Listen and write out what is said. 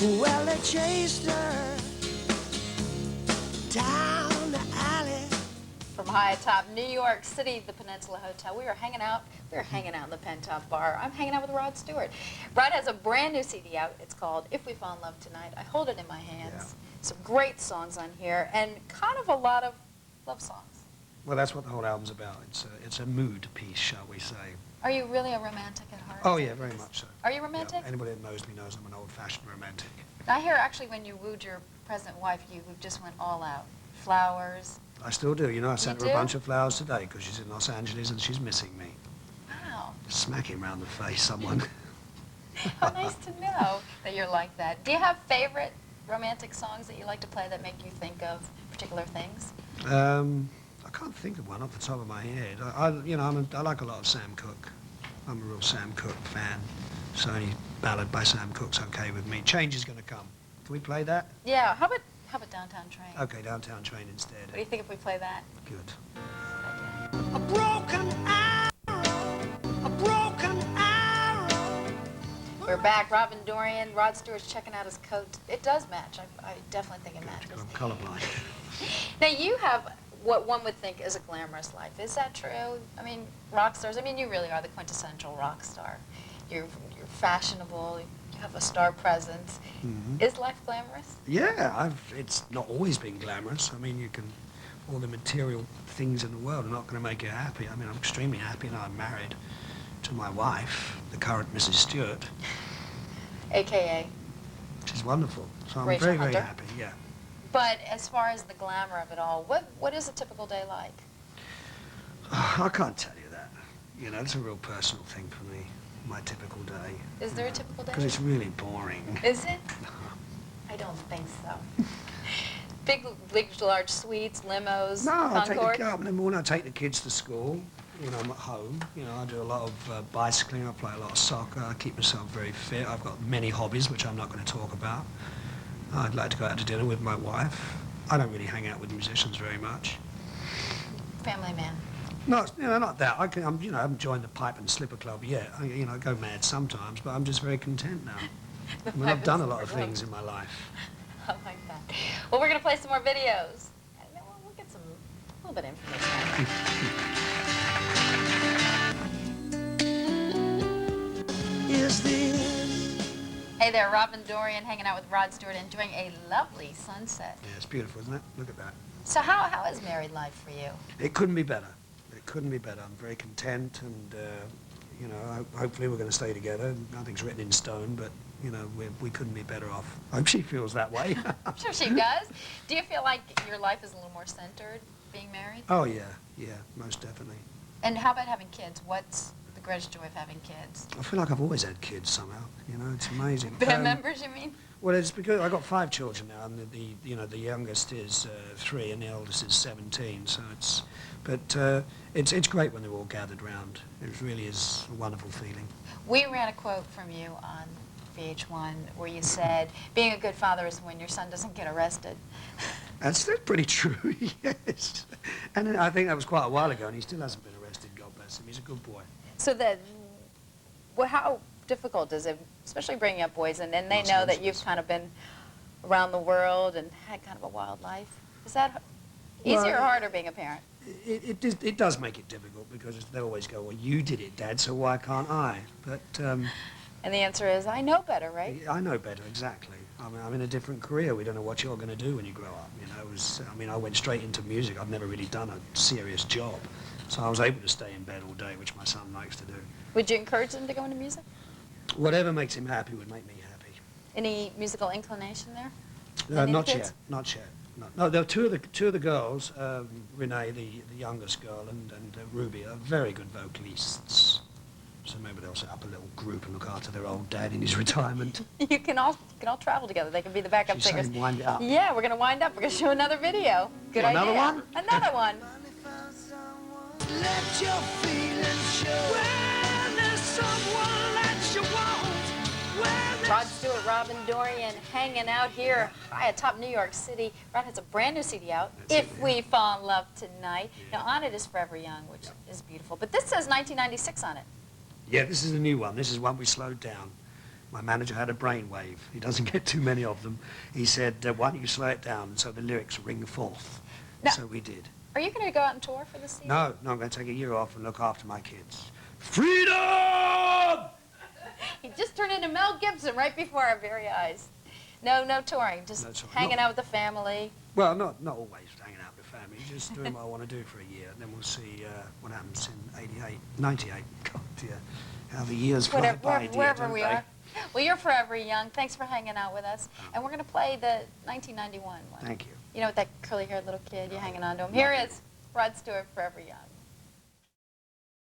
Well, they chased her down the alley. From high atop New York City, the Peninsula Hotel, we were hanging out in the Pentop Bar. I'm hanging out with Rod Stewart. Rod has a brand new CD out. It's called If We Fall in Love Tonight. I hold it in my hands. Yeah. Some great songs on here, and kind of a lot of love songs. Well, that's what the whole album's about. It's a mood piece, shall we say. Are you really a romantic at heart? Oh, yeah, very much so. Are you romantic? Yeah, anybody that knows me knows I'm an old-fashioned romantic. I hear actually when you wooed your present wife, you just went all out. Flowers. I still do. You know, I sent her a do? bunch of flowers today because she's in Los Angeles and she's missing me. Wow. Smack him round the face, someone. How nice to know that you're like that. Do you have favorite romantic songs that you like to play that make you think of particular things? I can't think of one off the top of my head. I like a lot of Sam Cooke. I'm a real Sam Cooke fan. So any ballad by Sam Cooke's okay with me. Change is going to come. Can we play that? Yeah. How about Downtown Train? Okay, Downtown Train instead. What do you think if we play that? Good. A broken arrow, a broken arrow. We're back. Robin Dorian, Rod Stewart's checking out his coat. It does match. I definitely think it Good. matches. I'm colourblind. Now you have what one would think is a glamorous life. Is that true? I mean, rock stars. I mean, you really are the quintessential rock star. You're fashionable. You have a star presence. Mm-hmm. Is life glamorous? Yeah, it's not always been glamorous. I mean, all the material things in the world are not going to make you happy. I mean, I'm extremely happy now I'm married to my wife, the current Mrs. Stewart. AKA? She's wonderful. So I'm Rachel very, very Hunter. happy, yeah. But as far as the glamour of it all, what is a typical day like? I can't tell you that. You know, it's a real personal thing for me, my typical day. Is there a typical day? Because it's really boring. Is it? I don't think so. Big, large suites, limos, No, I Concord? in the morning I take the kids to school. You know, I'm at home. You know, I do a lot of bicycling. I play a lot of soccer. I keep myself very fit. I've got many hobbies, which I'm not going to talk about. I'd like to go out to dinner with my wife. I don't really hang out with musicians very much. Family man. Not that. I haven't joined the Pipe and Slipper Club yet. I go mad sometimes, but I'm just very content now. I mean, I've done a lot of things in my life. I like that. Well, we're going to play some more videos. And then we'll get a little bit of information. Is this? Hey there, Robin Dorian hanging out with Rod Stewart, enjoying a lovely sunset. Yeah, it's beautiful, isn't it? Look at that. So how is married life for you? It couldn't be better. It couldn't be better. I'm very content, and hopefully we're going to stay together. Nothing's written in stone, but we couldn't be better off. I hope she feels that way. I'm sure she does. Do you feel like your life is a little more centered being married? Oh yeah, most definitely. And how about having kids? What's the greatest joy of having kids? I feel like I've always had kids somehow. It's amazing. Band members, you mean? Well, it's because I've got 5 children now, and the youngest is 3 and the eldest is 17. So it's great when they're all gathered round. It really is a wonderful feeling. We ran a quote from you on VH1 where you said, being a good father is when your son doesn't get arrested. That's pretty true, yes. And I think that was quite a while ago, and he still hasn't been arrested, God bless him. He's a good boy. So how difficult is it, especially bringing up boys, and they know that you've kind of been around the world and had kind of a wild life? Is that easier or harder being a parent? It does make it difficult because they always go, well, you did it, Dad, so why can't I? But and the answer is, I know better, right? I know better, exactly. I mean, I'm in a different career. We don't know what you're going to do when you grow up. I went straight into music. I've never really done a serious job. So I was able to stay in bed all day, which my son likes to do. Would you encourage them to go into music? Whatever makes him happy would make me happy. Any musical inclination there? Not yet. No, there are two of the girls, Renee, the youngest girl, and Ruby, are very good vocalists. So maybe they'll set up a little group and look after their old dad in his retirement. You can all travel together. They can be the backup She's singers. saying wind it up. Yeah, we're going to wind up. We're going to show another video. Good idea. Another one? Another one. Let your feelings show. When there's someone that you want. Rod Stewart, Robin Dorian, hanging out here high atop New York City. Rod has a brand new CD out, If We Fall in Love Tonight. Now, on it is Forever Young, which is beautiful. But this says 1996 on it. Yeah, this is a new one. This is one we slowed down. My manager had a brainwave. He doesn't get too many of them. He said, why don't you slow it down so the lyrics ring forth? Now, so we did. Are you going to go out and tour for the season? No, I'm going to take a year off and look after my kids. Freedom! He just turned into Mel Gibson right before our very eyes. No touring, just No touring. hanging out with the family. Well, not always hanging out with family, just doing what I want to do for a year, and then we'll see what happens in 98. God, dear, how the years fly by, dear, Wherever don't we they? are. Well, you're forever young. Thanks for hanging out with us. And we're going to play the 1991 one. Thank you. You know, with that curly-haired little kid, you're hanging on to him. Here is Rod Stewart, Forever Young.